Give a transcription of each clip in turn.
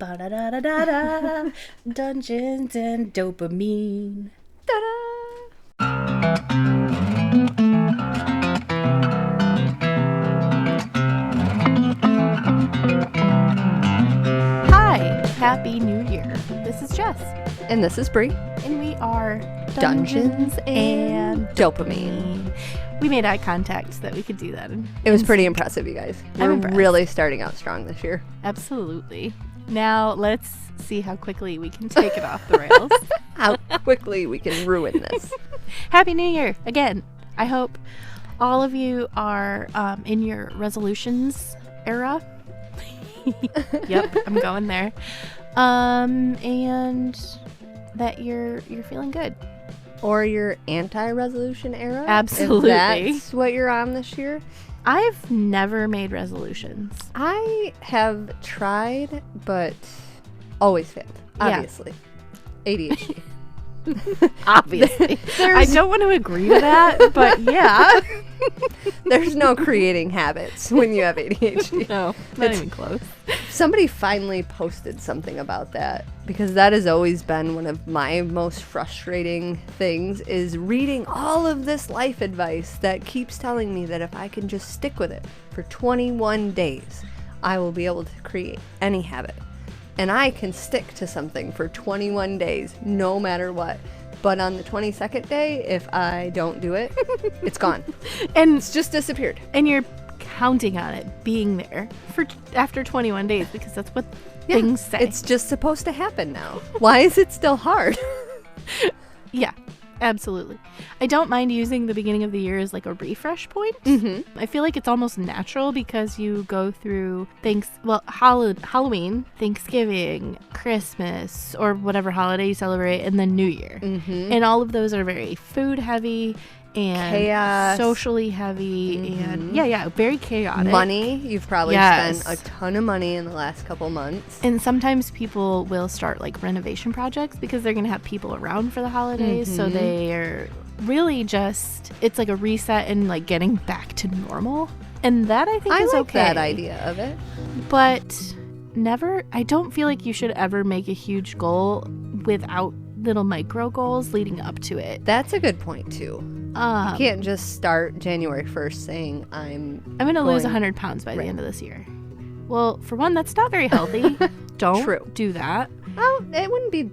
Ba-da-da-da-da-da. Dungeons and Dopamine. Ta-da! Hi, Happy New Year. This is Jess. And this is Bree. And we are Dungeons and Dopamine. We made eye contact so that we could do that. It was pretty impressive, you guys. We're really starting out strong this year. Absolutely. Now let's see how quickly we can take it off the rails. How quickly we can ruin this. Happy New Year again. I hope all of you are in your resolutions era. Yep, I'm going there. And that you're feeling good. Or your anti-resolution era. Absolutely. If that's what you're on this year. I've never made resolutions. I have tried, but always failed. Obviously. Yeah. ADHD. Obviously. I don't want to agree to that, but yeah. There's no creating habits when you have ADHD. No, not even close. Somebody finally posted something about that, because that has always been one of my most frustrating things, is reading all of this life advice that keeps telling me that if I can just stick with it for 21 days, I will be able to create any habit. And I can stick to something for 21 days, no matter what. But on the 22nd day, if I don't do it, it's gone. And it's just disappeared. And you're counting on it being there for after 21 days, because that's what things say. It's just supposed to happen now. Why is it still hard? Yeah, absolutely. I don't mind using the beginning of the year as like a refresh point. Mm-hmm. I feel like it's almost natural because you go through Halloween, Thanksgiving, Christmas, or whatever holiday you celebrate, and then New Year. Mm-hmm. And all of those are very food heavy and chaos, socially heavy, mm-hmm. and very chaotic. Money, you've probably spent a ton of money in the last couple months. And sometimes people will start like renovation projects because they're going to have people around for the holidays. Mm-hmm. So they're really just, it's like a reset and like getting back to normal. And that I think is like okay. that idea of it. But I don't feel like you should ever make a huge goal without little micro goals leading up to it. That's a good point too. You can't just start January 1st saying I'm going to lose 100 pounds by the end of this year. Well, for one, that's not very healthy. Don't do that. Oh, it wouldn't be.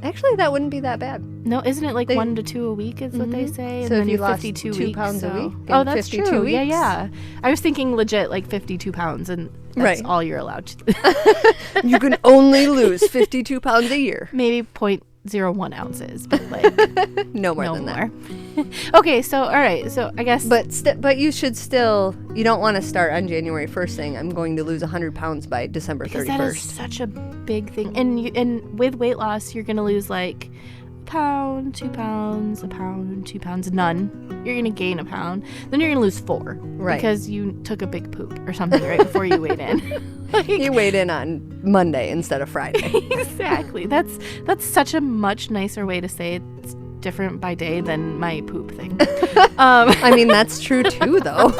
Actually, that wouldn't be that bad. No, isn't it like 1 to 2 a week is what they say? And so then if you you're lost 52 2 weeks, pounds a week. Oh, that's 52 true. Weeks. Yeah. I was thinking legit like 52 pounds, and that's all you're allowed to. You can only lose 52 pounds a year. Maybe 0.01 ounces, but like no more than that. Okay, so all right, so I guess, but you should still. You don't want to start on January 1st saying I'm going to lose 100 pounds by December 31st. Because that is such a big thing, and with weight loss, you're gonna lose like a pound, 2 pounds, a pound, 2 pounds, none. You're gonna gain a pound, then you're gonna lose 4, right? Because you took a big poop or something right before you weighed in. You weighed in on Monday instead of Friday. Exactly. That's such a much nicer way to say it's different by day than my poop thing. I mean, that's true too, though.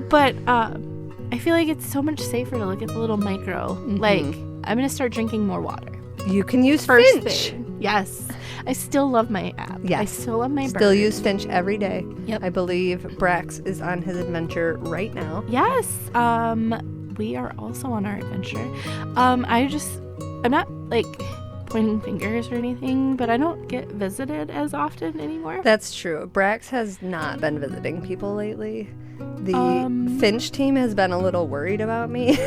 But I feel like it's so much safer to look at the little micro. Mm-hmm. Like, I'm going to start drinking more water. You can use First Finch. Thing. Yes. I still love my app. Yes. I still love my bird. Still use Finch every day. Yep. I believe Brax is on his adventure right now. Yes. We are also on our adventure. I'm not like pointing fingers or anything, but I don't get visited as often anymore. That's true. Brax has not been visiting people lately. The Finch team has been a little worried about me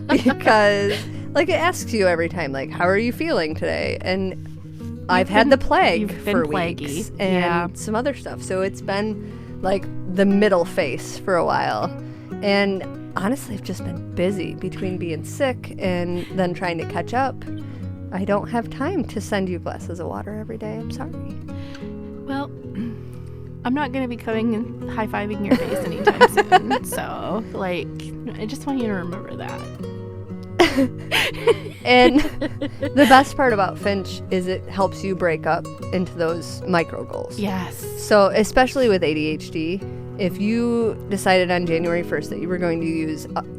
because like it asks you every time, like, how are you feeling today? And I've had the plague for weeks and some other stuff. So it's been like the middle face for a while. And honestly, I've just been busy between being sick and then trying to catch up. I don't have time to send you glasses of water every day. I'm sorry. Well, I'm not going to be coming and high-fiving your face anytime soon. So, like, I just want you to remember that. And the best part about Finch is it helps you break up into those micro goals. Yes. So especially with ADHD, if you decided on January 1st that you were going to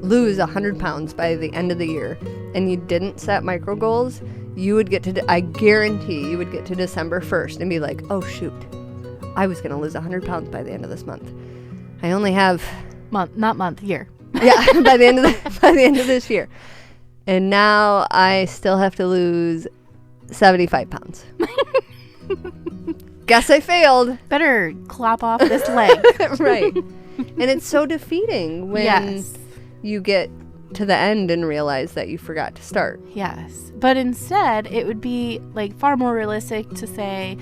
lose 100 pounds by the end of the year, and you didn't set micro goals, you would get to, I guarantee you would get to December 1st and be like, oh shoot, I was going to lose 100 pounds by the end of this month. I only have... year. Yeah, by the end of this year. And now I still have to lose 75 pounds. Guess I failed. Better clop off this leg. Right. And it's so defeating when you get to the end and realize that you forgot to start. Yes. But instead, it would be like far more realistic to say,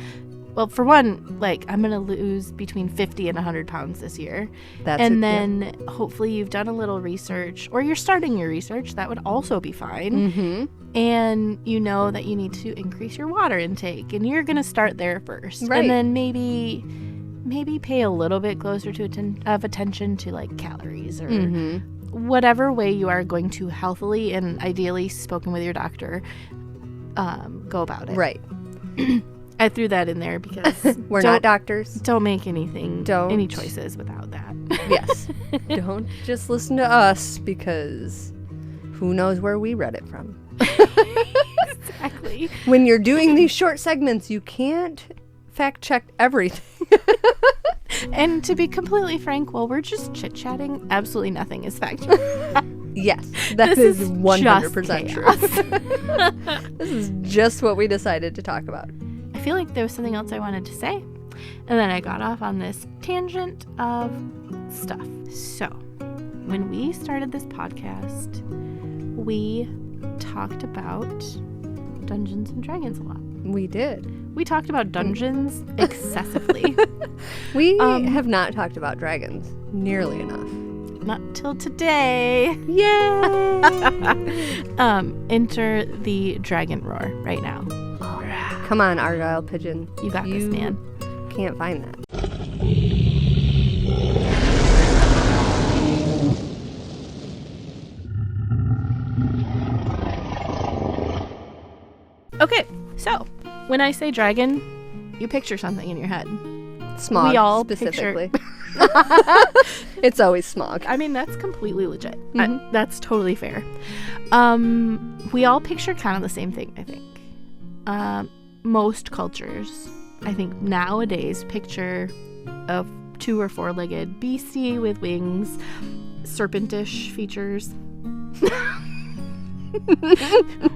well, for one, like, I'm going to lose between 50 and 100 pounds this year. Then hopefully you've done a little research, or you're starting your research. That would also be fine. Mm-hmm. And you know that you need to increase your water intake, and you're going to start there first. Right. And then maybe pay a little bit closer to attention to, like, calories or whatever way you are going to healthily and ideally, spoken with your doctor, go about it. Right. I threw that in there because we're not doctors. Don't make any choices without that. Yes. Don't just listen to us, because who knows where we read it from. Exactly. When you're doing these short segments, you can't fact check everything. And to be completely frank, while we're just chit-chatting, absolutely nothing is fact checked. Yes, that is 100% true. This is just what we decided to talk about. I feel like there was something else I wanted to say, and then I got off on this tangent of stuff. So, when we started this podcast, we talked about Dungeons and Dragons a lot. We did. We talked about dungeons excessively. We have not talked about dragons nearly enough. Not till today. Yay! Enter the dragon roar right now. Come on, Argyle Pigeon. You got this, man. Can't find that. Okay, so when I say dragon, you picture something in your head. Smog, we all specifically. It's always smog. I mean, that's completely legit. That's totally fair. We all picture kind of the same thing, I think. Most cultures, I think nowadays, picture a 2 or 4-legged beastie with wings, serpentish features.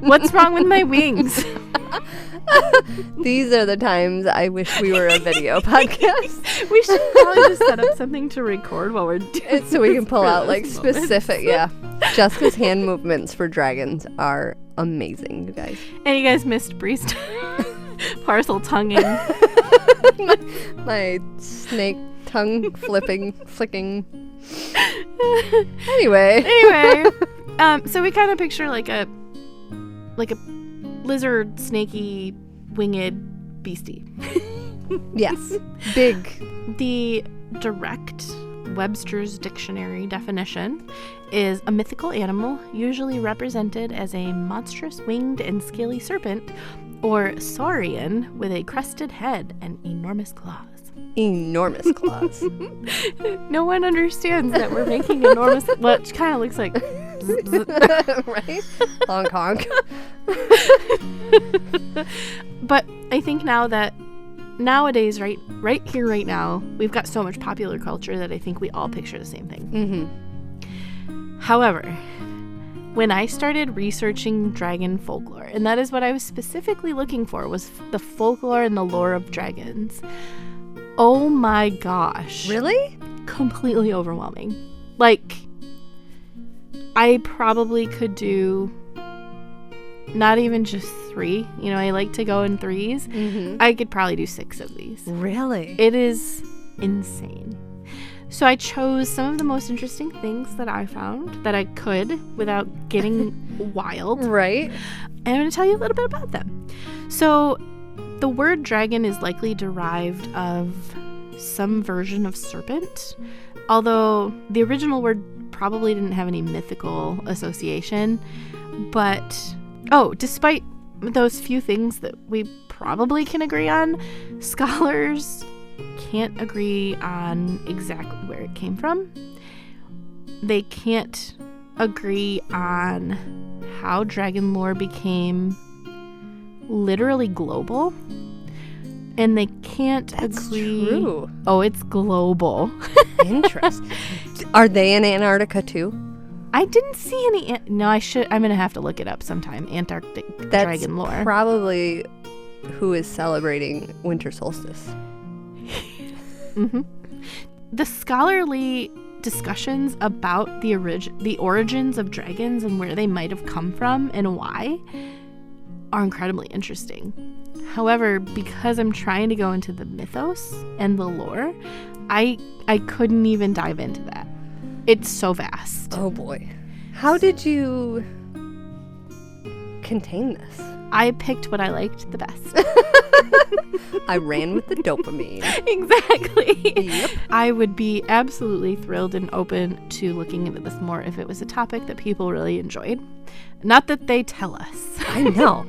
What's wrong with my wings? These are the times I wish we were a video podcast. We should probably just set up something to record while we're doing it, so we can pull out like specific, Jessica's hand movements for dragons are amazing, you guys. And you guys missed Bree's parcel tonguing. my snake tongue flicking. Anyway. So we kind of picture like a lizard, snaky, winged beastie. Yes. Big. The direct Webster's Dictionary definition is a mythical animal usually represented as a monstrous winged and scaly serpent or saurian with a crested head and enormous claws. Enormous claws. No one understands that we're making enormous, which kind of looks like right? Honk honk. But I think nowadays, right here, right now, we've got so much popular culture that I think we all picture the same thing. Mm-hmm. However, when I started researching dragon folklore, and that is what I was specifically looking for, was the folklore and the lore of dragons. Oh my gosh. Really? Completely overwhelming. Like, I probably could do not even just 3. You know, I like to go in 3s. Mm-hmm. I could probably do 6 of these. Really? It is insane. So I chose some of the most interesting things that I found that I could without getting wild. Right. And I'm going to tell you a little bit about them. So the word dragon is likely derived of some version of serpent, although the original word probably didn't have any mythical association. But, despite those few things that we probably can agree on, scholars can't agree on exactly where it came from. They can't agree on how dragon lore became literally global. And they can't agree. True. Oh, it's global. Interesting. Are they in Antarctica too? I didn't see any. No, I'm going to have to look it up sometime. Antarctic dragon lore. That's probably who is celebrating winter solstice. Mm-hmm. The scholarly discussions about the origins of dragons and where they might have come from and why are incredibly interesting. However, because I'm trying to go into the mythos and the lore, I couldn't even dive into that. It's so vast. Oh boy. How did you contain this? I picked what I liked the best. I ran with the dopamine. Exactly. Yep. I would be absolutely thrilled and open to looking into this more if it was a topic that people really enjoyed. Not that they tell us. I know.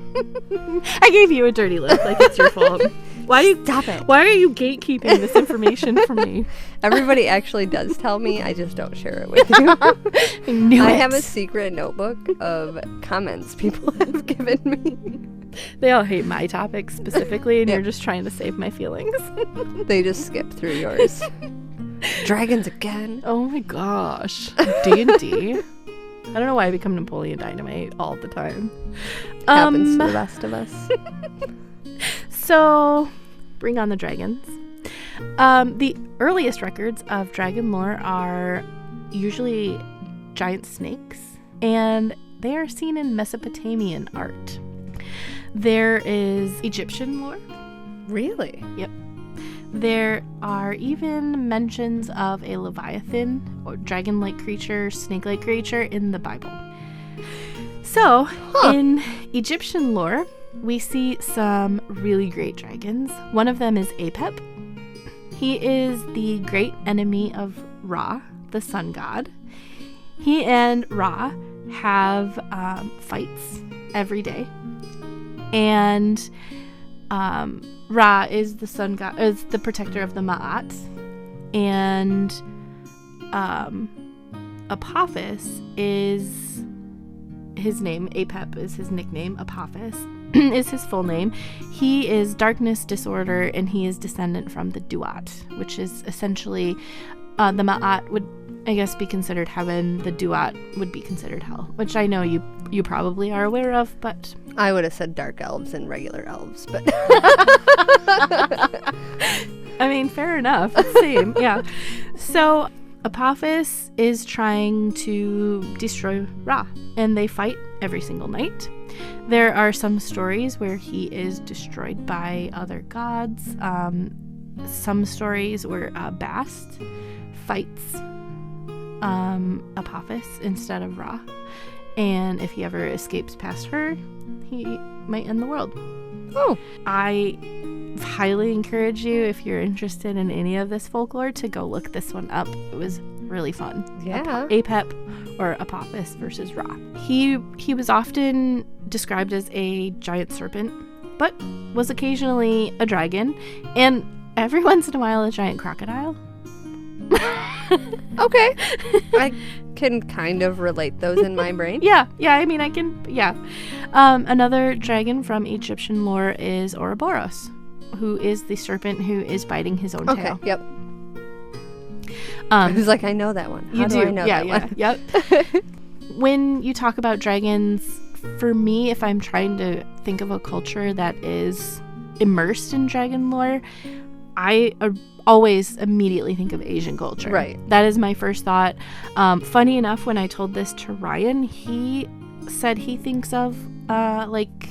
I gave you a dirty look, like it's your fault. Stop it? Why are you gatekeeping this information from me? Everybody actually does tell me. I just don't share it with you. I knew I it. have a secret notebook of comments people have given me. They all hate my topic specifically, and Yep. you're just trying to save my feelings. They just skip through yours. Dragons again. Oh my gosh. D&D. I don't know why I become Napoleon Dynamite all the time. Happens to the best of us. So, bring on the dragons. The earliest records of dragon lore are usually giant snakes, and they are seen in Mesopotamian art. There is Egyptian lore. Really? Yep. There are even mentions of a leviathan or dragon-like creature, snake-like creature in the Bible. So, in Egyptian lore, we see some really great dragons. One of them is Apep. He is the great enemy of Ra, the sun god. He and Ra have fights every day. And Ra is the sun god, is the protector of the Ma'at, and Apophis is his name. Apep is his nickname. Apophis is his full name. He is darkness, disorder, and he is descendant from the Duat, which is essentially the Ma'at would, I guess, be considered heaven. The Duat would be considered hell, which I know you probably are aware of, but I would have said dark elves and regular elves, but I mean, fair enough. Same, yeah. So Apophis is trying to destroy Ra, and they fight every single night. There are some stories where he is destroyed by other gods. Some stories where Bast fights Apophis instead of Ra, and if he ever escapes past her, he might end the world. Oh. I highly encourage you, if you're interested in any of this folklore, to go look this one up. It was really fun. Yeah. Apep or Apophis versus Ra. He was often described as a giant serpent, but was occasionally a dragon, and every once in a while a giant crocodile. Okay. I can kind of relate those in my brain. Yeah, I mean, I can, yeah. Another dragon from Egyptian lore is Ouroboros, who is the serpent who is biting his own tail. Okay, yep. I was like, I know that one. How do I know that one? Yep. When you talk about dragons, for me, if I'm trying to think of a culture that is immersed in dragon lore, I always immediately think of Asian culture. Right. That is my first thought. Funny enough, when I told this to Ryan, he said he thinks of like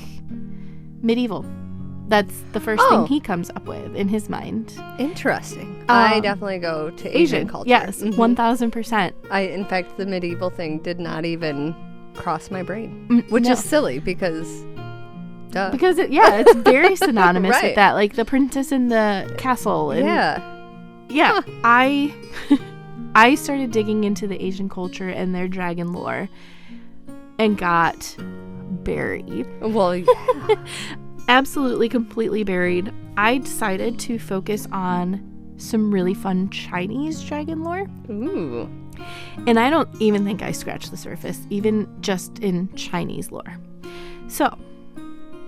medieval. That's the first thing he comes up with in his mind. Interesting. I definitely go to Asian culture. Yes, 1000%. In fact, the medieval thing did not even cross my brain, which is silly because, duh. Because it's very synonymous Right. with that, like the princess in the castle. And yeah. I started digging into the Asian culture and their dragon lore, and got buried. Well, yeah. Absolutely, completely buried. I decided to focus on some really fun Chinese dragon lore. Ooh. And I don't even think I scratched the surface, even just in Chinese lore. So,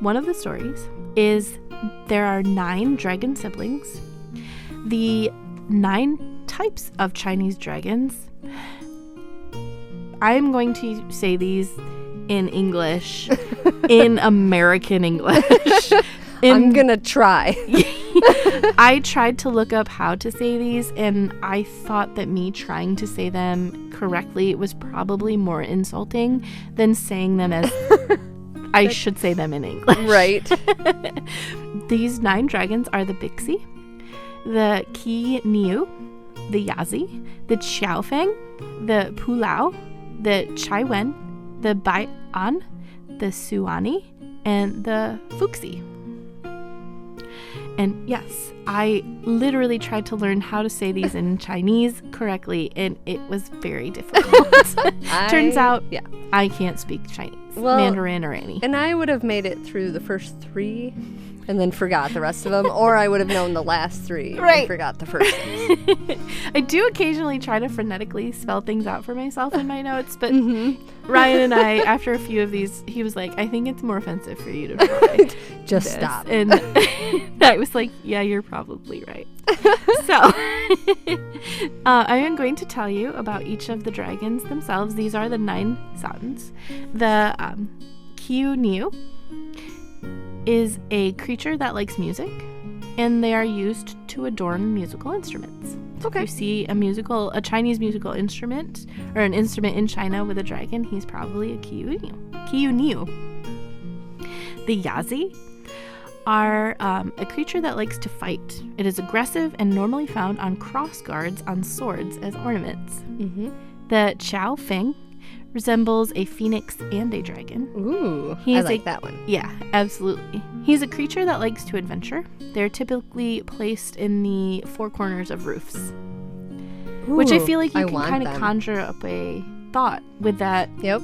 one of the stories is there are 9 dragon siblings. The 9 types of Chinese dragons, I'm going to say these in English, in American English. I'm going to try. I tried to look up how to say these, and I thought that me trying to say them correctly was probably more insulting than saying them as I should say them in English. Right. These 9 dragons are the Bixi, the Qi Niu, the Yazi, the Qiaofeng, the Pulao, the Chaiwen, the Bai'an, the Suani, and the Fuxi. And yes, I literally tried to learn how to say these in Chinese correctly, and it was very difficult. Turns out, I can't speak Chinese, Mandarin, or any. And I would have made it through the first 3 and then forgot the rest of them, or I would have known the last 3 and forgot the first 6. I do occasionally try to phonetically spell things out for myself in my notes, but Ryan and I, after a few of these, he was like, I think it's more offensive for you to try. Just stop. And I was like, yeah, you're probably right. So, I am going to tell you about each of the dragons themselves. These are the 9 sons. The Qiu Niu is a creature that likes music, and they are used to adorn musical instruments. Okay. If you see a Chinese musical instrument, or an instrument in China with a dragon, he's probably a Qiu Niu. The Yazi are a creature that likes to fight. It is aggressive and normally found on cross guards on swords as ornaments. The Qiao Feng resembles a phoenix and a dragon. Ooh, I like that one. Yeah, absolutely. He's a creature that likes to adventure. They're typically placed in the 4 corners of roofs. Ooh, which I feel like you can kind of conjure up a thought with that. Yep.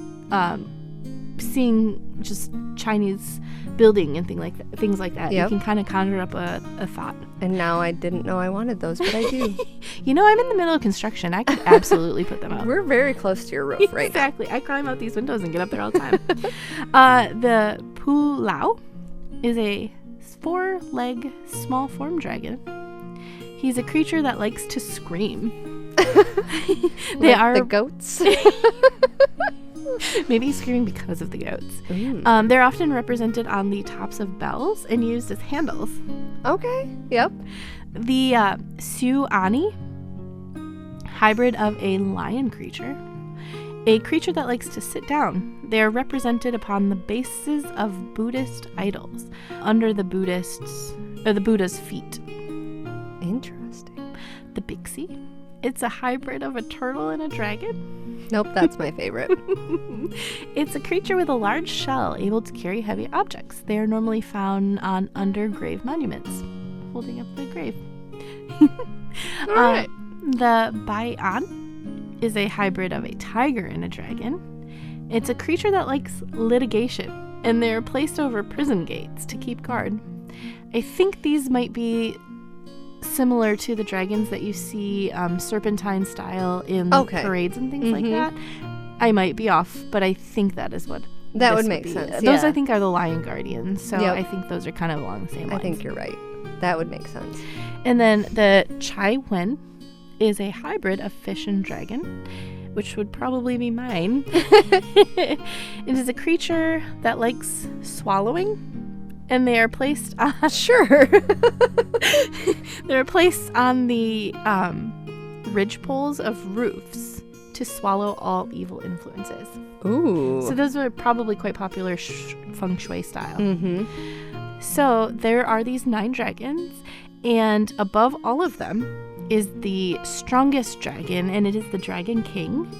Seeing just Chinese building and things like that. Yep. You can kind of conjure up a thought. And now I didn't know I wanted those, but I do. I'm in the middle of construction. I could absolutely put them out. We're very close to your roof right now. Exactly. I climb out these windows and get up there all the time. The Pulao is a 4-leg small form dragon. He's a creature that likes to scream. They are the goats. Maybe screaming because of the goats. They're often represented on the tops of bells and used as handles. Okay. Yep. The Suani, hybrid of a lion creature, a creature that likes to sit down. They are represented upon the bases of Buddhist idols under the Buddha's feet. Interesting. The Bixi. It's a hybrid of a turtle and a dragon. Nope, that's my favorite. It's a creature with a large shell able to carry heavy objects. They are normally found on under grave monuments, holding up the grave. All right. The Bai'an is a hybrid of a tiger and a dragon. It's a creature that likes litigation, and they're placed over prison gates to keep guard. I think these might be similar to the dragons that you see serpentine style in parades and things like that. I might be off, but I think that is what that would make sense. Those I think are the lion guardians, so I think those are kind of along the same lines. I think you're right. That would make sense. And then the Chaiwen is a hybrid of fish and dragon, which would probably be mine. It is a creature that likes swallowing. And they are placed on... Sure. They're placed on the ridgepoles of roofs to swallow all evil influences. Ooh. So those are probably quite popular feng shui style. So there are these 9 dragons, and above all of them is the strongest dragon, and it is the Dragon King.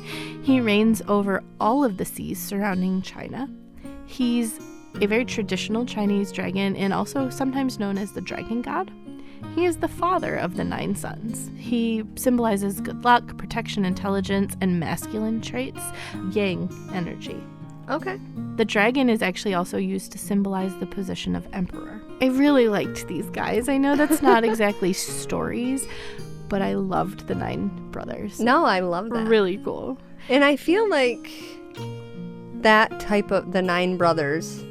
He reigns over all of the seas surrounding China. He's a very traditional Chinese dragon, and also sometimes known as the dragon god. He is the father of the 9 sons. He symbolizes good luck, protection, intelligence, and masculine traits, yang energy. Okay. The dragon is actually also used to symbolize the position of emperor. I really liked these guys. I know that's not exactly stories, but I loved the 9 brothers. No, I love that. Really cool. And I feel like that type of the 9 brothers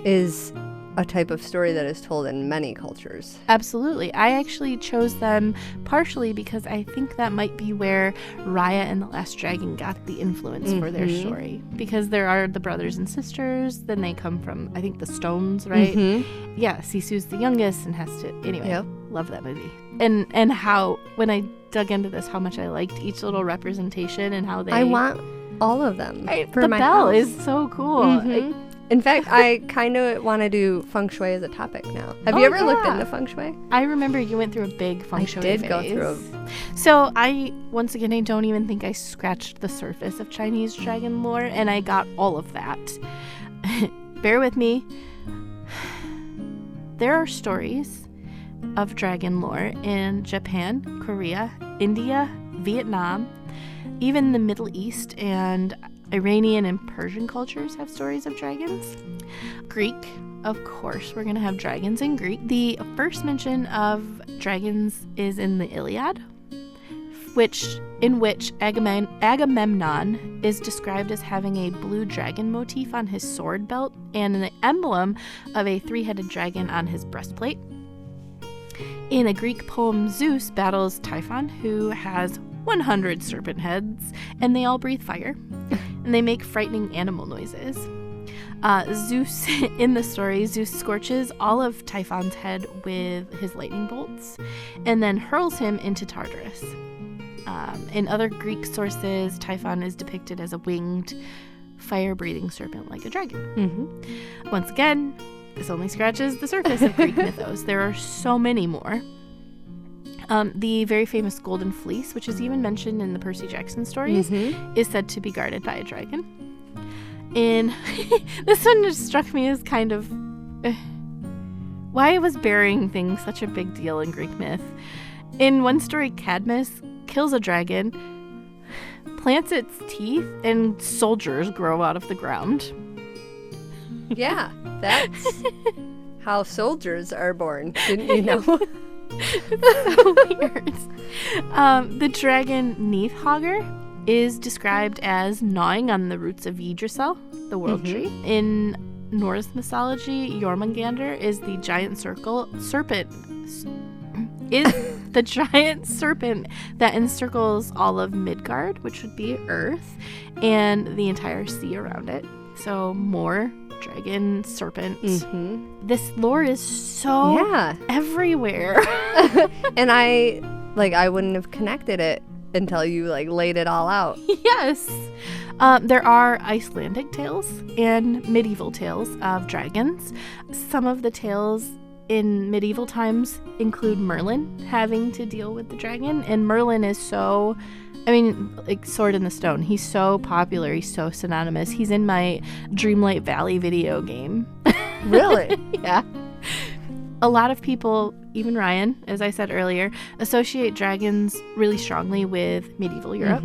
is a type of story that is told in many cultures. Absolutely. I actually chose them partially because I think that might be where Raya and the Last Dragon got the influence for their story. Because there are the brothers and sisters, then they come from, I think, the Stones, right? Yeah, Sisu's the youngest and has to... Anyway, love that movie. And how, when I dug into this, how much I liked each little representation and how they... I want all of them for the my bell house. is so cool. In fact, I kind of want to do feng shui as a topic now. Have you ever looked into feng shui? I remember you went through a big feng shui phase. I did go through So I don't even think I scratched the surface of Chinese dragon lore, and I got all of that. Bear with me. There are stories of dragon lore in Japan, Korea, India, Vietnam, even the Middle East, and Iranian and Persian cultures have stories of dragons. Greek, of course, we're going to have dragons in Greek. The first mention of dragons is in the Iliad, in which Agamemnon is described as having a blue dragon motif on his sword belt and an emblem of a 3-headed dragon on his breastplate. In a Greek poem, Zeus battles Typhon, who has 100 serpent heads, and they all breathe fire, and they make frightening animal noises. Zeus, in the story, Zeus scorches all of Typhon's head with his lightning bolts, and then hurls him into Tartarus. In other Greek sources, Typhon is depicted as a winged, fire-breathing serpent like a dragon. Once again, this only scratches the surface of Greek mythos. There are so many more. The very famous Golden Fleece, which is even mentioned in the Percy Jackson stories, is said to be guarded by a dragon. And this one just struck me as kind of... why was burying things such a big deal in Greek myth? In one story, Cadmus kills a dragon, plants its teeth, and soldiers grow out of the ground. Yeah, that's how soldiers are born. Didn't you know? It's so weird. The dragon Neathhogger is described as gnawing on the roots of Yggdrasil, the world tree. In Norse mythology, Jormungandr is the giant serpent that encircles all of Midgard, which would be Earth, and the entire sea around it. So more dragon, serpent. This lore is so everywhere. And I wouldn't have connected it until you laid it all out. Yes. There are Icelandic tales and medieval tales of dragons. Some of the tales in medieval times include Merlin having to deal with the dragon, and Merlin is so... Sword in the Stone. He's so popular. He's so synonymous. He's in my Dreamlight Valley video game. Really? Yeah. A lot of people, even Ryan, as I said earlier, associate dragons really strongly with medieval Europe.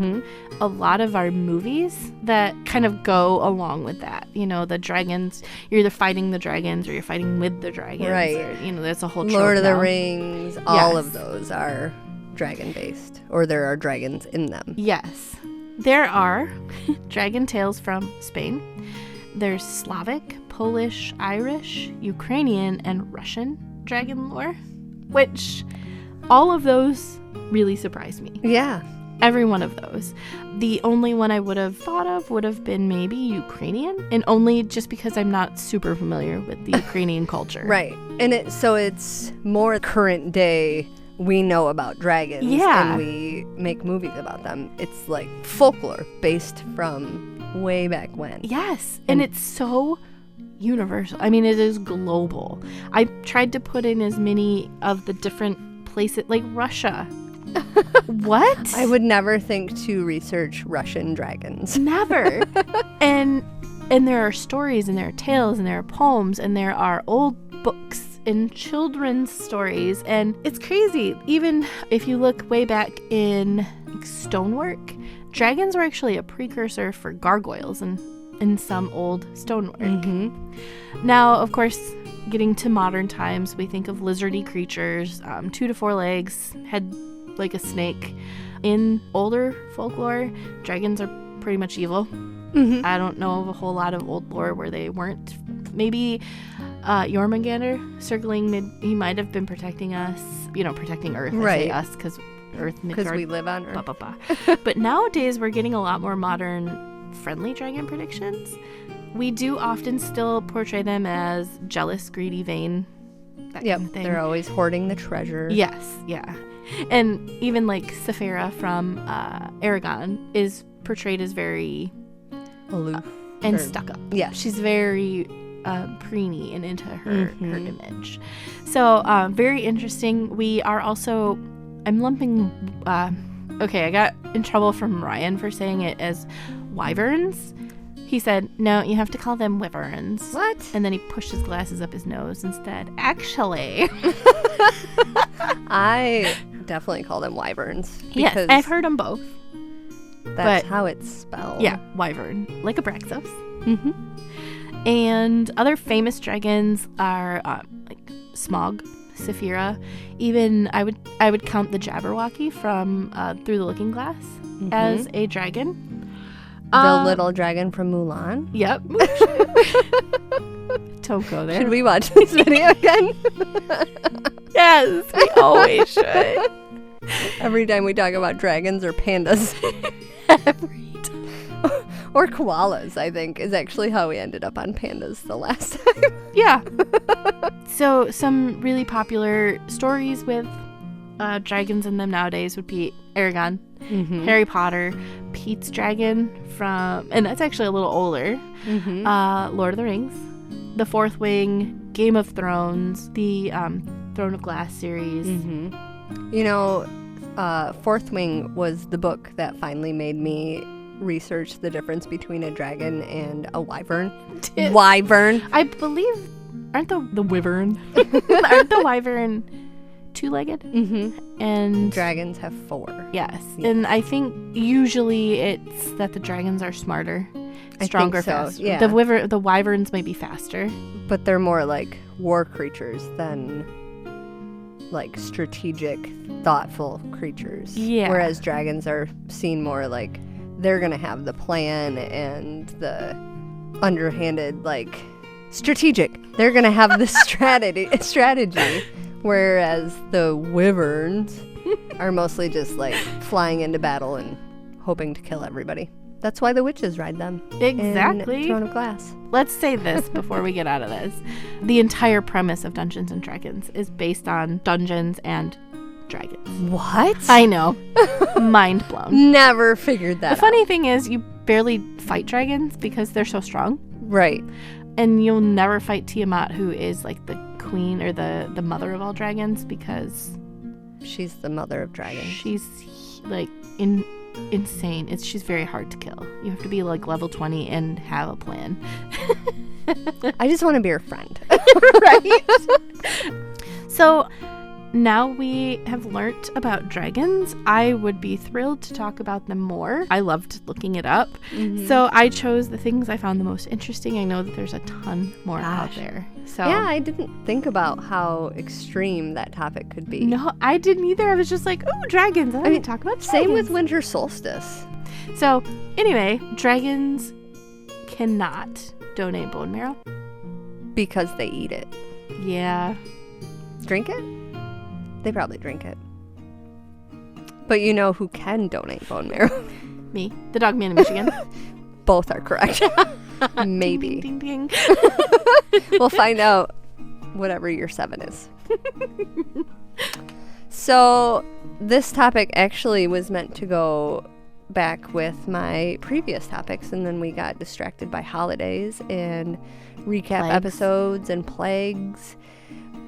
A lot of our movies that kind of go along with that. You know, the dragons, you're either fighting the dragons or you're fighting with the dragons. Right. Or, there's a whole Lord of now. the Rings, all of those are dragon-based, or there are dragons in them. Yes. There are dragon tales from Spain. There's Slavic, Polish, Irish, Ukrainian, and Russian dragon lore, which all of those really surprised me. Yeah. Every one of those. The only one I would have thought of would have been maybe Ukrainian, and only just because I'm not super familiar with the Ukrainian culture. Right. And it's more current day. We know about dragons and we make movies about them. It's like folklore based from way back when. Yes. And it's so universal. I mean, it is global. I tried to put in as many of the different places, like Russia. What? I would never think to research Russian dragons. Never. And there are stories and there are tales and there are poems and there are old books and children's stories, and it's crazy. Even if you look way back in stonework, dragons were actually a precursor for gargoyles in some old stonework. Now, of course, getting to modern times, we think of lizardy creatures, 2 to 4 legs, head like a snake. In older folklore, dragons are pretty much evil. Mm-hmm. I don't know of a whole lot of old lore where they weren't. Maybe Jormungandr circling, he might have been protecting us, protecting Earth. Right. I say us because Earth, Midgard. Because we live on Earth. Blah, blah, blah. But nowadays, we're getting a lot more modern, friendly dragon predictions. We do often still portray them as jealous, greedy, vain, that kind of thing. They're always hoarding the treasure. Yes, yeah. And even like Saphira from Aragon is portrayed as very aloof and stuck up. Yeah. She's very preeny and into her image. So very interesting. We are also, I'm lumping, okay, I got in trouble from Ryan for saying it as wyverns. He said, no, you have to call them wyverns. What? And then he pushed his glasses up his nose instead. Actually. I definitely call them wyverns. Yes, I've heard them both. That's how it's spelled. Yeah, wyvern, like a Braxos. Mm-hmm. And other famous dragons are like Smog, Saphira. Even I would count the Jabberwocky from Through the Looking Glass as a dragon. The little dragon from Mulan. Yep. Don't go there. Should we watch this video again? Yes, we always should. Every time we talk about dragons or pandas. Every time. Or koalas, I think, is actually how we ended up on pandas the last time. Yeah. So some really popular stories with dragons in them nowadays would be Aragon, Harry Potter, Pete's dragon from, and that's actually a little older, Lord of the Rings, The Fourth Wing, Game of Thrones, the Throne of Glass series. Fourth Wing was the book that finally made me research the difference between a dragon and a wyvern. Wyvern. I believe, aren't the wyvern, aren't the wyvern two-legged? And dragons have 4. Yes. And I think usually it's that the dragons are smarter, stronger, I think so, faster. yeah. The wyverns might be faster. But they're more like war creatures than like strategic, thoughtful creatures. Yeah. Whereas dragons are seen more like they're going to have the plan and the underhanded, like, strategic. They're going to have the strategy. Whereas the wyverns are mostly just like flying into battle and hoping to kill everybody. That's why the witches ride them. Exactly. In Throne of Glass. Let's say this before we get out of this. The entire premise of Dungeons and Dragons is based on Dungeons and Dragons. What? I know. Mind blown. Never figured that out. The funny thing is you barely fight dragons because they're so strong. Right. And you'll never fight Tiamat, who is like the queen or the mother of all dragons, because she's the mother of dragons. She's like insane. She's very hard to kill. You have to be like level 20 and have a plan. I just want to be her friend. Right? So now we have learnt about dragons. I would be thrilled to talk about them more. I loved looking it up. So I chose the things I found the most interesting. I know that there's a ton more out there. So yeah, I didn't think about how extreme that topic could be. No, I didn't either. I was just like, oh, dragons. I want to talk about dragons. Same with winter solstice. So anyway, dragons cannot donate bone marrow. Because they eat it. Yeah. Drink it? They probably drink it. But you know who can donate bone marrow? Me, the dog man in Michigan. Both are correct. Maybe. Ding, ding, ding. We'll find out whatever your 7 is. So this topic actually was meant to go back with my previous topics, and then we got distracted by holidays and recap episodes and plagues.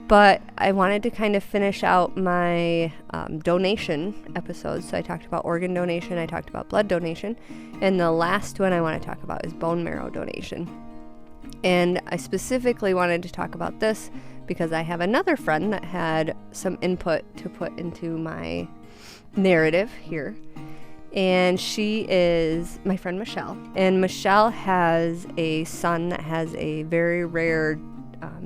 But I wanted to kind of finish out my donation episodes. So I talked about organ donation, I talked about blood donation, and the last one I want to talk about is bone marrow donation. And I specifically wanted to talk about this because I have another friend that had some input to put into my narrative here. And she is my friend Michelle. And Michelle has a son that has a very rare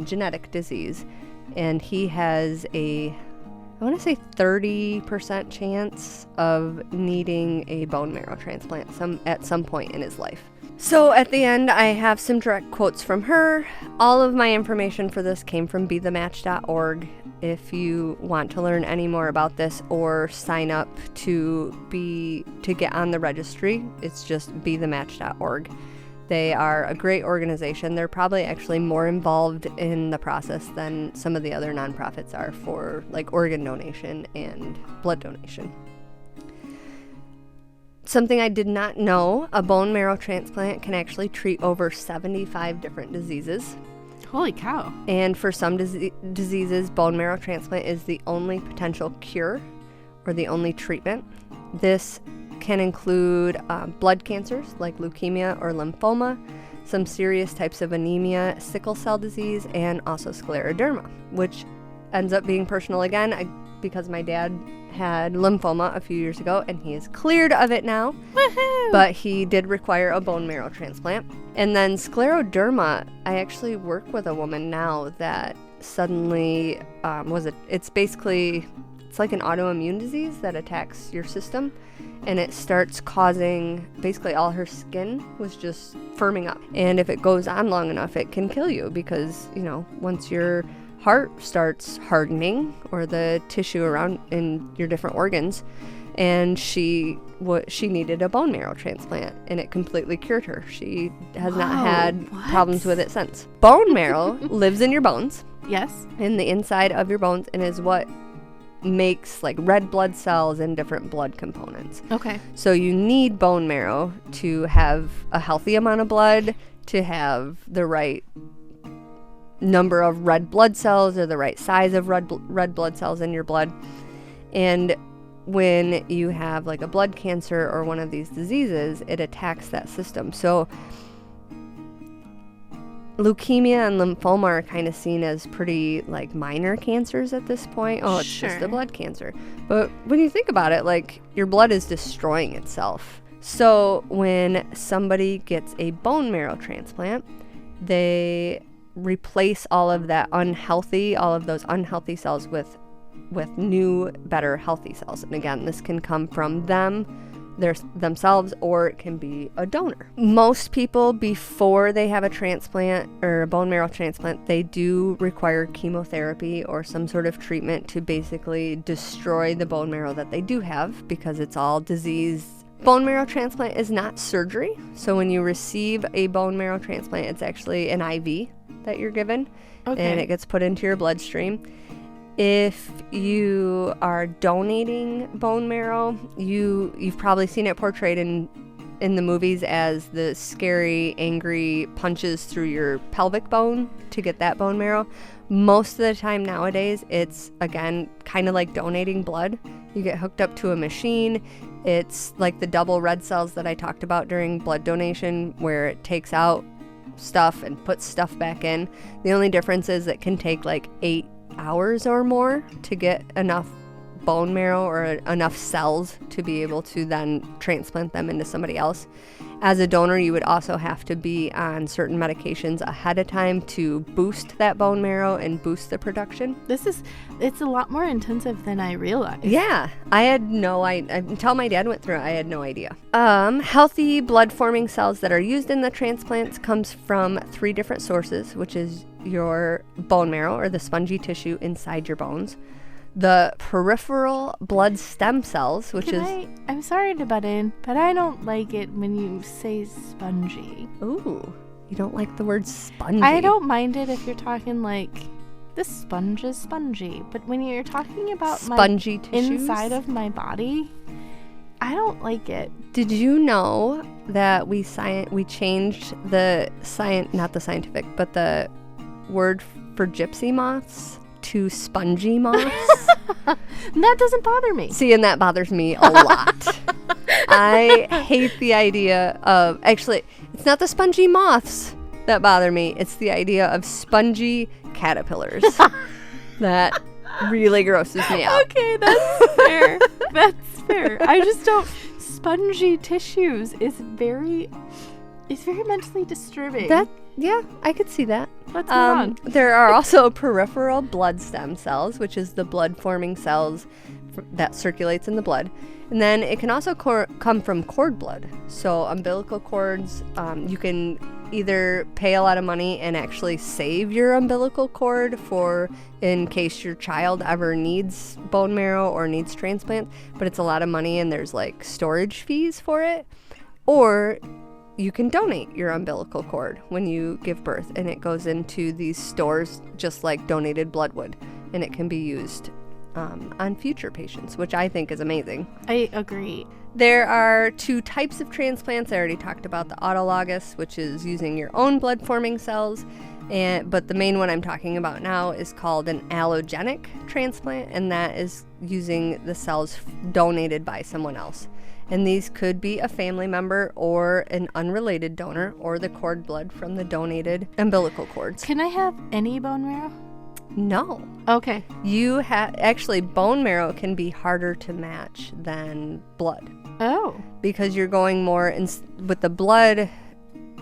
genetic disease. And he has a I want to say 30% chance of needing a bone marrow transplant at some point in his life. So at the end, I have some direct quotes from her. All of my information for this came from bethematch.org. If you want to learn any more about this or sign up to get on the registry, it's just bethematch.org. They are a great organization. They're probably actually more involved in the process than some of the other nonprofits are for like organ donation and blood donation. Something I did not know, a bone marrow transplant can actually treat over 75 different diseases. Holy cow. And for some diseases, bone marrow transplant is the only potential cure or the only treatment. This can include blood cancers like leukemia or lymphoma, some serious types of anemia, sickle cell disease, and also scleroderma, which ends up being personal again because my dad had lymphoma a few years ago and he is cleared of it now. Woohoo! But he did require a bone marrow transplant. And then scleroderma, I actually work with a woman now that suddenly it's like an autoimmune disease that attacks your system, and it starts causing basically all her skin was just firming up. And if it goes on long enough, it can kill you because, once your heart starts hardening or the tissue around in your different organs, and she needed a bone marrow transplant, and it completely cured her. She has not had problems with it since. Bone marrow lives in your bones. Yes. In the inside of your bones, and is what makes like red blood cells and different blood components. Okay. So you need bone marrow to have a healthy amount of blood, to have the right number of red blood cells or the right size of red blood cells in your blood. And when you have like a blood cancer or one of these diseases, it attacks that system. So leukemia and lymphoma are kind of seen as pretty like minor cancers at this point. Oh, it's just a blood cancer. But when you think about it, like your blood is destroying itself. So when somebody gets a bone marrow transplant, they replace all of those unhealthy cells with new, better, healthy cells. And again, this can come from themselves, or it can be a donor. Most people, before they have a transplant or a bone marrow transplant, they do require chemotherapy or some sort of treatment to basically destroy the bone marrow that they do have, because it's all disease. Bone marrow transplant is not surgery. So when you receive a bone marrow transplant, it's actually an IV that you're given, and it gets put into your bloodstream. If you are donating bone marrow, you've probably seen it portrayed in the movies as the scary, angry punches through your pelvic bone to get that bone marrow. Most of the time nowadays, it's, again, kind of like donating blood. You get hooked up to a machine. It's like the double red cells that I talked about during blood donation, where it takes out stuff and puts stuff back in. The only difference is it can take like 8 hours or more to get enough bone marrow or enough cells to be able to then transplant them into somebody else. As a donor, you would also have to be on certain medications ahead of time to boost that bone marrow and boost the production. It's a lot more intensive than I realized. Yeah, I had until my dad went through it, I had no idea. Healthy blood forming cells that are used in the transplants comes from 3 different sources, which is your bone marrow or the spongy tissue inside your bones, the peripheral blood stem cells, which I'm sorry to butt in, but I don't like it when you say spongy. Ooh, you don't like the word spongy? I don't mind it if you're talking like, this sponge is spongy, but when you're talking about spongy tissues inside of my body, I don't like it. Did you know that we changed not the scientific, but the word for gypsy moths to spongy moths? That doesn't bother me. See, and that bothers me a lot. I hate the idea of, actually, it's not the spongy moths that bother me. It's the idea of spongy caterpillars. That really grosses me out. Okay, that's fair. That's fair. I just don't. Spongy tissues is very It's very mentally disturbing. Yeah, I could see that. What's wrong? There are also peripheral blood stem cells, which is the blood-forming cells that circulates in the blood. And then it can also come from cord blood. So umbilical cords, you can either pay a lot of money and actually save your umbilical cord for in case your child ever needs bone marrow or needs transplant, but it's a lot of money and there's like storage fees for it. Or you can donate your umbilical cord when you give birth, and it goes into these stores just like donated blood would, and it can be used on future patients, which I think is amazing. I agree. There are 2 types of transplants. I already talked about the autologous, which is using your own blood-forming cells, but the main one I'm talking about now is called an allogenic transplant, and that is using the cells donated by someone else. And these could be a family member or an unrelated donor or the cord blood from the donated umbilical cords. Can I have any bone marrow? No. Okay. Actually, bone marrow can be harder to match than blood. Oh. Because you're going more with the blood.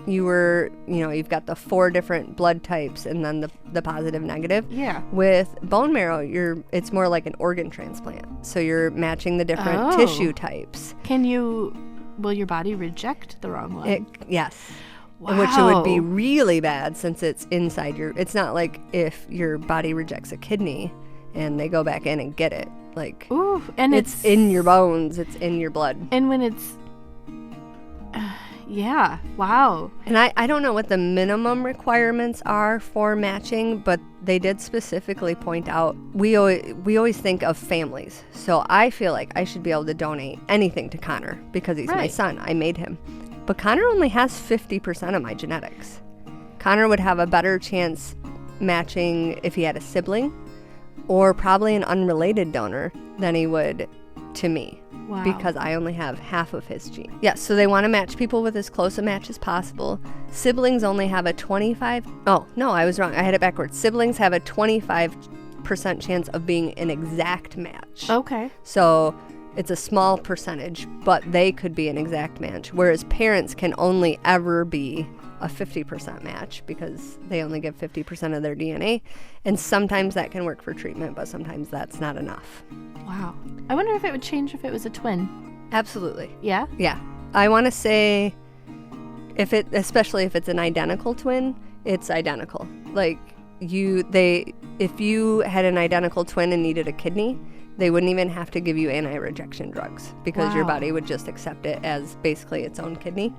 You've got the 4 different blood types and then the positive, negative. Yeah. With bone marrow, it's more like an organ transplant. So you're matching the different tissue types. Will your body reject the wrong one? Yes. Wow. Which it would be really bad since it's inside it's not like if your body rejects a kidney and they go back in and get it. Like, ooh, and it's in your bones, it's in your blood. And when it's yeah, wow. And I don't know what the minimum requirements are for matching, but they did specifically point out we always think of families. So I feel like I should be able to donate anything to Connor because he's my son. I made him. But Connor only has 50% of my genetics. Connor would have a better chance matching if he had a sibling or probably an unrelated donor than he would to me. Wow. Because I only have half of his gene. Yeah, so they want to match people with as close a match as possible. Siblings only have a 25... Oh, no, I was wrong. I had it backwards. Siblings have a 25% chance of being an exact match. Okay. So it's a small percentage, but they could be an exact match, whereas parents can only ever be a 50% match because they only give 50% of their DNA. And sometimes that can work for treatment, but sometimes that's not enough. Wow. I wonder if it would change if it was a twin. Absolutely. Yeah? Yeah. I want to say especially if it's an identical twin, it's identical. Like if you had an identical twin and needed a kidney, they wouldn't even have to give you anti-rejection drugs because your body would just accept it as basically its own kidney.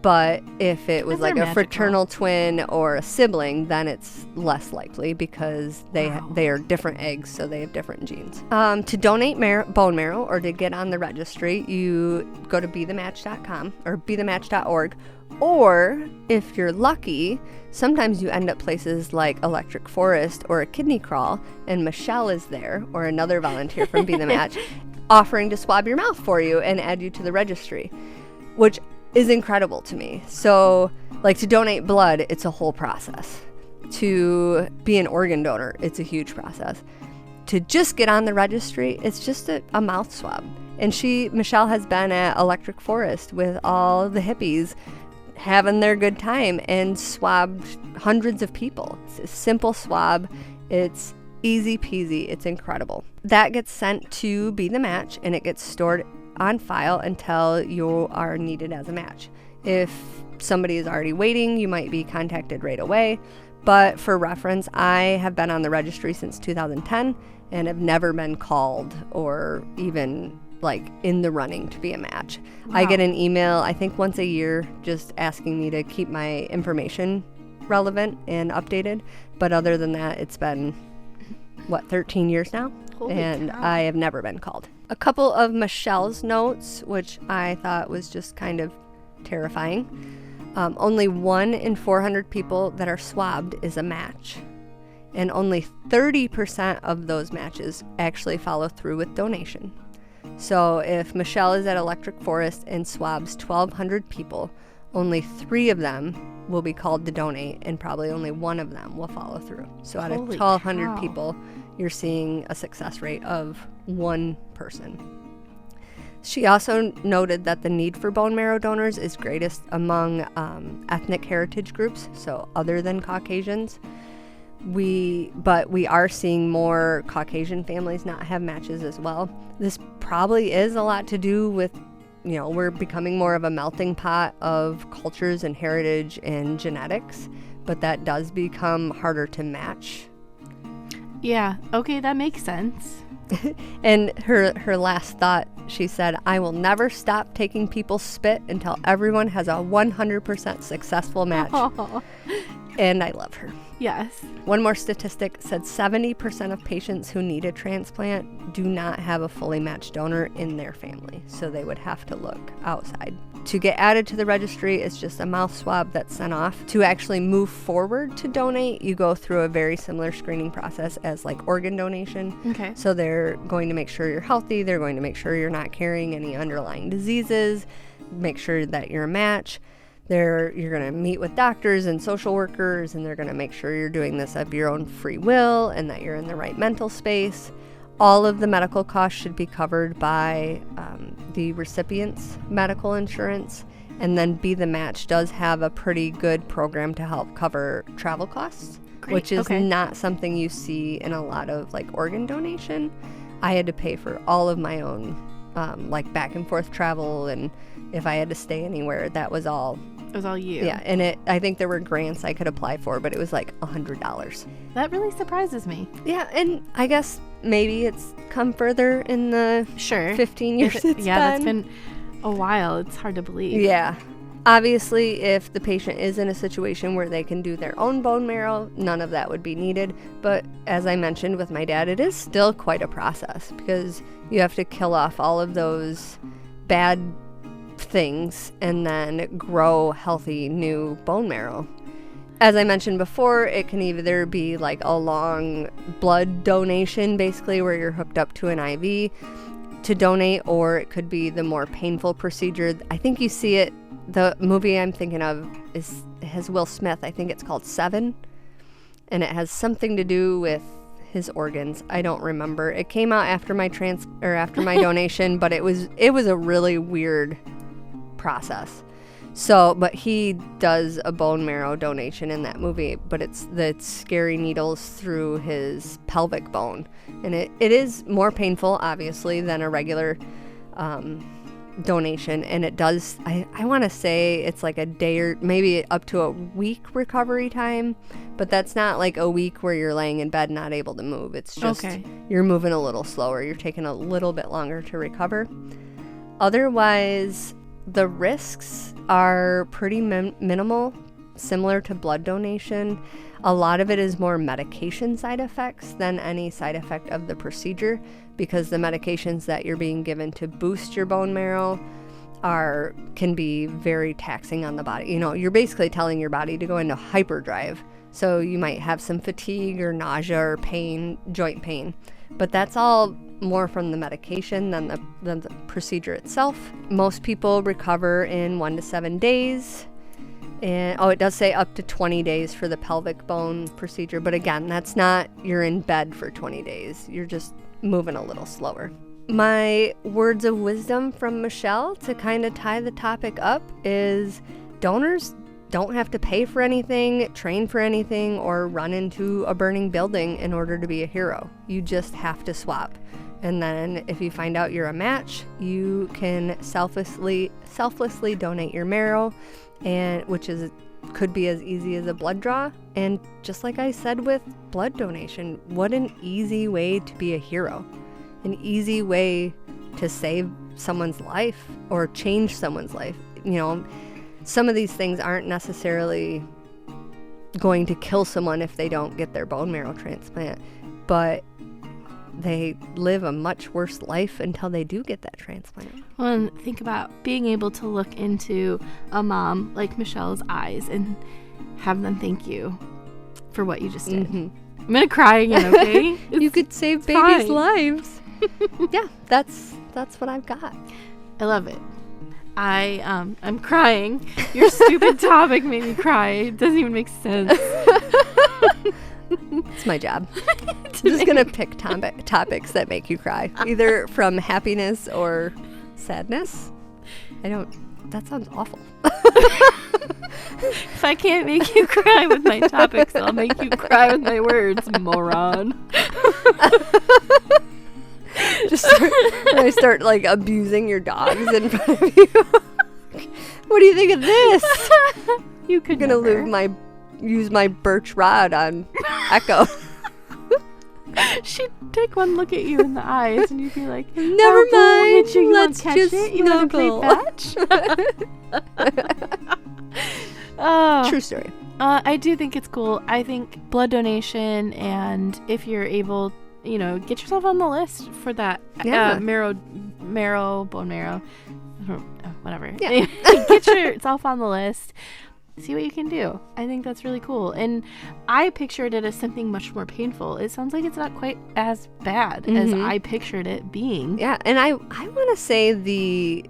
But if it was like a fraternal twin or a sibling, then it's less likely because they are different eggs, so they have different genes. To donate bone marrow or to get on the registry, you go to bethematch.com or bethematch.org. Or if you're lucky, sometimes you end up places like Electric Forest or a kidney crawl, and Michelle is there, or another volunteer from Be The Match, offering to swab your mouth for you and add you to the registry, which is incredible to me. So, like, to donate blood, it's a whole process. To be an organ donor, it's a huge process. To just get on the registry, it's just a mouth swab. And Michelle has been at Electric Forest with all the hippies having their good time and swabbed hundreds of people. It's a simple swab. It's easy peasy. It's incredible. That gets sent to Be The Match, and it gets stored on file until you are needed as a match. If somebody is already waiting, you might be contacted right away. But for reference, I have been on the registry since 2010 and have never been called or even like in the running to be a match. Wow. I get an email, I think once a year, just asking me to keep my information relevant and updated. But other than that, it's been, 13 years now? Holy and cow. I have never been called. A couple of Michelle's notes, which I thought was just kind of terrifying. Only 1 in 400 people that are swabbed is a match. And only 30% of those matches actually follow through with donation. So if Michelle is at Electric Forest and swabs 1,200 people, only 3 of them will be called to donate, and probably only 1 of them will follow through. So out of 1,200 people, you're seeing a success rate of 1 person. She also noted that the need for bone marrow donors is greatest among ethnic heritage groups, so other than Caucasians. But we are seeing more Caucasian families not have matches as well. This probably is a lot to do with, we're becoming more of a melting pot of cultures and heritage and genetics, but that does become harder to match. Yeah, okay, that makes sense. And her last thought, she said, "I will never stop taking people's spit until everyone has a 100% successful match." Aww. And I love her. Yes. One more statistic said 70% of patients who need a transplant do not have a fully matched donor in their family, so they would have to look outside. To get added to the registry, it's just a mouth swab that's sent off. To actually move forward to donate, you go through a very similar screening process as like organ donation. Okay. So they're going to make sure you're healthy. They're going to make sure you're not carrying any underlying diseases, make sure that you're a match. You're going to meet with doctors and social workers, and they're going to make sure you're doing this of your own free will and that you're in the right mental space. All of the medical costs should be covered by the recipient's medical insurance. And then Be the Match does have a pretty good program to help cover travel costs, which is not something you see in a lot of like organ donation. I had to pay for all of my own like back and forth travel, and if I had to stay anywhere, that was all. It was all you. Yeah, and I think there were grants I could apply for, but it was like $100. That really surprises me. Yeah, and I guess maybe it's come further in the 15 years it's been. That's been a while. It's hard to believe. Yeah. Obviously, if the patient is in a situation where they can do their own bone marrow, none of that would be needed. But as I mentioned with my dad, it is still quite a process because you have to kill off all of those bad things and then grow healthy new bone marrow. As I mentioned before, it can either be like a long blood donation, basically where you're hooked up to an IV to donate, or it could be the more painful procedure. I think you see it, the movie I'm thinking of has Will Smith. I think it's called Seven, and it has something to do with his organs. I don't remember. It came out after my after my donation, but it was a really weird process. So, but he does a bone marrow donation in that movie, but it's the scary needles through his pelvic bone. And it is more painful, obviously, than a regular donation. And it does, I want to say it's like a day or maybe up to a week recovery time, but that's not like a week where you're laying in bed not able to move. It's just you're moving a little slower. You're taking a little bit longer to recover. Otherwise, the risks are pretty minimal, similar to blood donation. A lot of it is more medication side effects than any side effect of the procedure, because the medications that you're being given to boost your bone marrow can be very taxing on the body. You're basically telling your body to go into hyperdrive. So you might have some fatigue or nausea or pain, joint pain. But that's all more from the medication than the procedure itself. Most people recover in 1 to 7 days. And it does say up to 20 days for the pelvic bone procedure. But again, that's not you're in bed for 20 days. You're just moving a little slower. My words of wisdom from Michelle to kind of tie the topic up is donors don't have to pay for anything, train for anything, or run into a burning building in order to be a hero. You just have to swap. And then if you find out you're a match, you can selflessly donate your marrow, and could be as easy as a blood draw. And just like I said with blood donation, what an easy way to be a hero. An easy way to save someone's life or change someone's life. Some of these things aren't necessarily going to kill someone if they don't get their bone marrow transplant, but they live a much worse life until they do get that transplant. Well, and think about being able to look into a mom like Michelle's eyes and have them thank you for what you just did. Mm-hmm. I'm going to cry again, okay? You could save babies' lives. Yeah, that's what I've got. I love it. I'm crying. Your stupid topic made me cry. It doesn't even make sense. It's my job. I'm just going to pick topics that make you cry, either from happiness or Sadness? That sounds awful. If I can't make you cry with my topics, I'll make you cry with my words, moron. When I start like abusing your dogs in front of you. What do you think of this? You could I'm gonna use my birch rod on Echo. She'd take one look at you in the eyes and you'd be like, never mind, you let's catch just it? You want to play fetch? True story. I do think it's cool. I think blood donation, and if you're able, get yourself on the list for that. Yeah. Bone marrow, whatever. Yeah. Get yourself on the list. See what you can do. I think that's really cool. And I pictured it as something much more painful. It sounds like it's not quite as bad as I pictured it being. Yeah, and I want to say the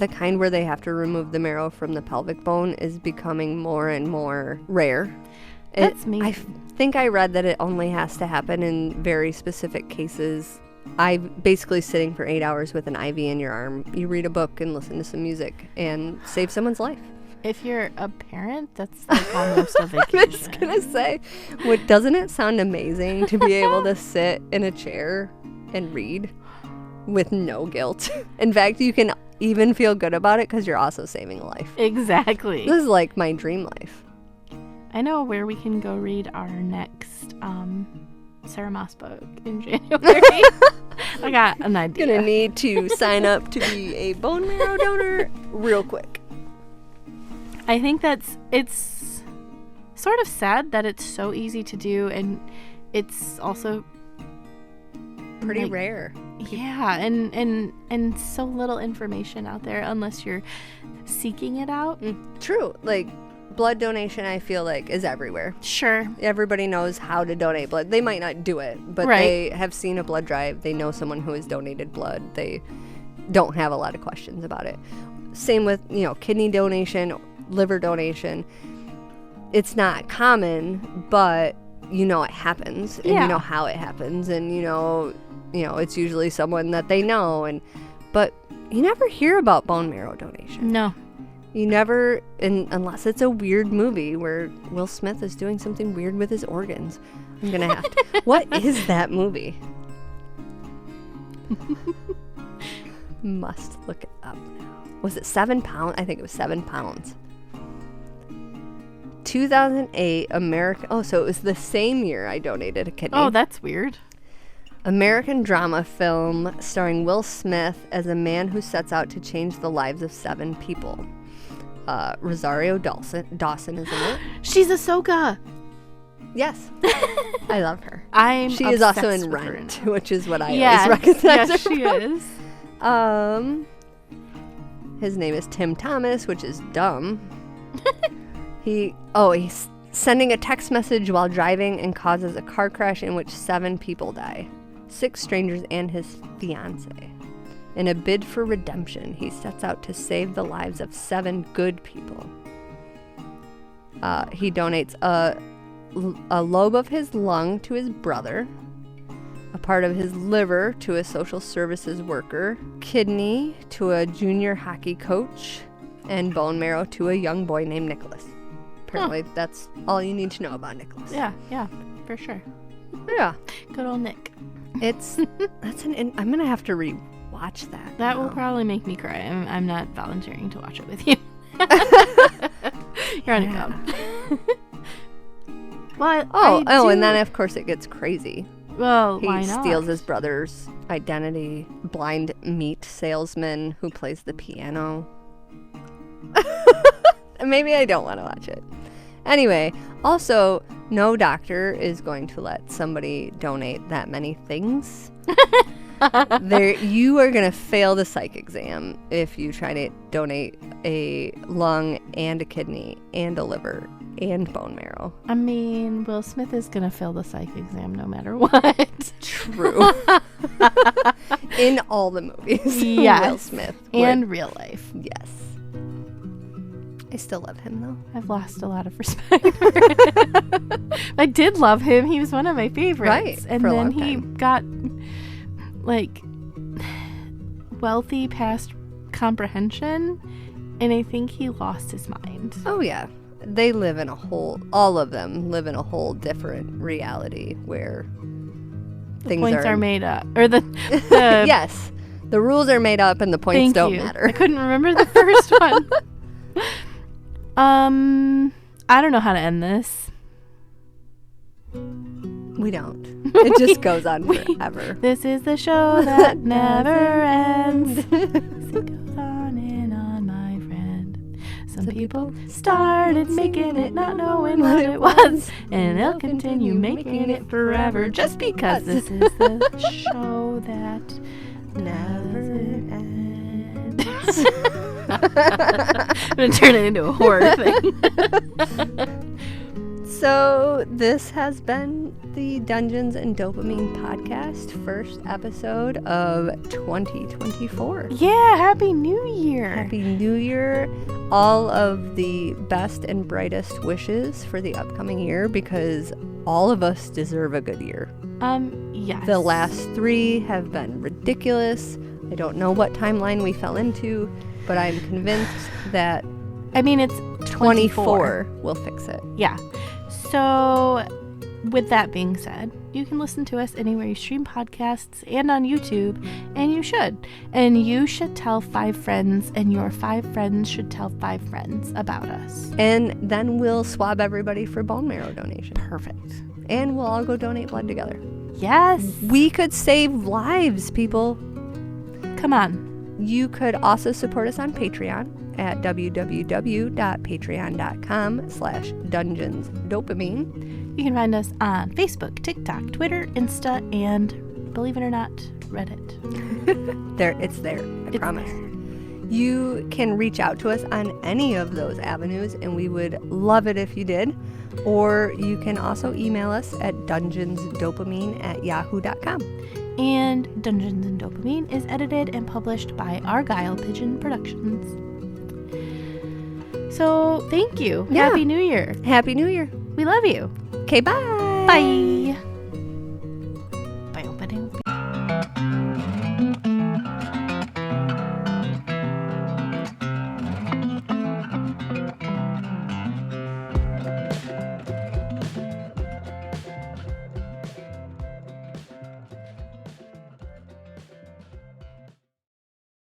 kind where they have to remove the marrow from the pelvic bone is becoming more and more rare. That's me. I think I read that it only has to happen in very specific cases. I'm basically sitting for 8 hours with an IV in your arm. You read a book and listen to some music and save someone's life. If you're a parent, that's like almost a vacation. I was going to say, doesn't it sound amazing to be able to sit in a chair and read with no guilt? In fact, you can even feel good about it because you're also saving a life. Exactly. This is like my dream life. I know where we can go read our next Sarah Moss book in January. I got an idea. Gonna need to sign up to be a bone marrow donor real quick. I think it's sort of sad that it's so easy to do, and it's also pretty rare. Yeah, and so little information out there unless you're seeking it out. True. Like blood donation, I feel like is everywhere. Sure. Everybody knows how to donate blood. They might not do it, but they have seen a blood drive. They know someone who has donated blood. They don't have a lot of questions about it. Same with, kidney donation, liver donation. It's not common, but it happens, and you know how it happens, and it's usually someone that they know, but you never hear about bone marrow donation. No. You never, unless it's a weird movie where Will Smith is doing something weird with his organs. I'm gonna have to. What is that movie? Must look it up now. Was it 7 pounds? I think it was 7 pounds. 2008 American. Oh, so it was the same year I donated a kidney. Oh, that's weird. American drama film starring Will Smith as a man who sets out to change the lives of 7 people. Rosario Dawson is in it. She's Ahsoka. Yes. I love her. She is also in Rent, which is what I always recognize yes, her she from. is. His name is Tim Thomas, which is dumb. He's sending a text message while driving and causes a car crash in which 7 people die. 6 strangers and his fiancée. In a bid for redemption, he sets out to save the lives of 7 good people. He donates a lobe of his lung to his brother, a part of his liver to a social services worker, kidney to a junior hockey coach, and bone marrow to a young boy named Nicholas. Apparently, that's all you need to know about Nicholas. Yeah, for sure. Yeah. Good old Nick. I'm gonna have to rewatch that. That will probably make me cry. I'm not volunteering to watch it with you. You're on your own. Well, and then of course it gets crazy. Well, he why not? steals his brother's identity. Blind meat salesman who plays the piano. Maybe I don't want to watch it. Anyway, also, no doctor is going to let somebody donate that many things. You are going to fail the psych exam if you try to donate a lung and a kidney and a liver and bone marrow. I mean, Will Smith is going to fail the psych exam no matter what. True. In all the movies. Yes. Will Smith. And real life. Yes. I still love him, though. I've lost a lot of respect for him. I did love him. He was one of my favorites. Right. And then he got, wealthy past comprehension, and I think he lost his mind. Oh, yeah. All of them live in a whole different reality where things points are made up. Or the yes. The rules are made up and the points don't matter. I couldn't remember the first one. I don't know how to end this. We don't. It just goes on forever. This is the show that never ends. It goes on and on, my friend. Some people started making it not knowing what it was, and they'll continue making it forever just because this is the show that never ends. I'm going to turn it into a horror thing. So this has been the Dungeons and Dopamine podcast, first episode of 2024. Yeah, Happy New Year. Happy New Year. All of the best and brightest wishes for the upcoming year, because all of us deserve a good year. Yes. The last 3 have been ridiculous. I don't know what timeline we fell into, but I'm convinced that it's 24 will fix it. Yeah. So, with that being said, you can listen to us anywhere you stream podcasts and on YouTube, and you should. And you should tell 5 friends, and your 5 friends should tell 5 friends about us. And then we'll swab everybody for bone marrow donation. Perfect. And we'll all go donate blood together. Yes. We could save lives, people. Come on. You could also support us on Patreon at www.patreon.com/dungeonsdopamine. You can find us on Facebook, TikTok, Twitter, Insta, and, believe it or not, Reddit. It's there. I promise. There. You can reach out to us on any of those avenues, and we would love it if you did. Or you can also email us at dungeonsdopamine@yahoo.com. And Dungeons and Dopamine is edited and published by Argyle Pigeon Productions. So, thank you. Yeah. Happy New Year. Happy New Year. We love you. Okay, bye. Bye.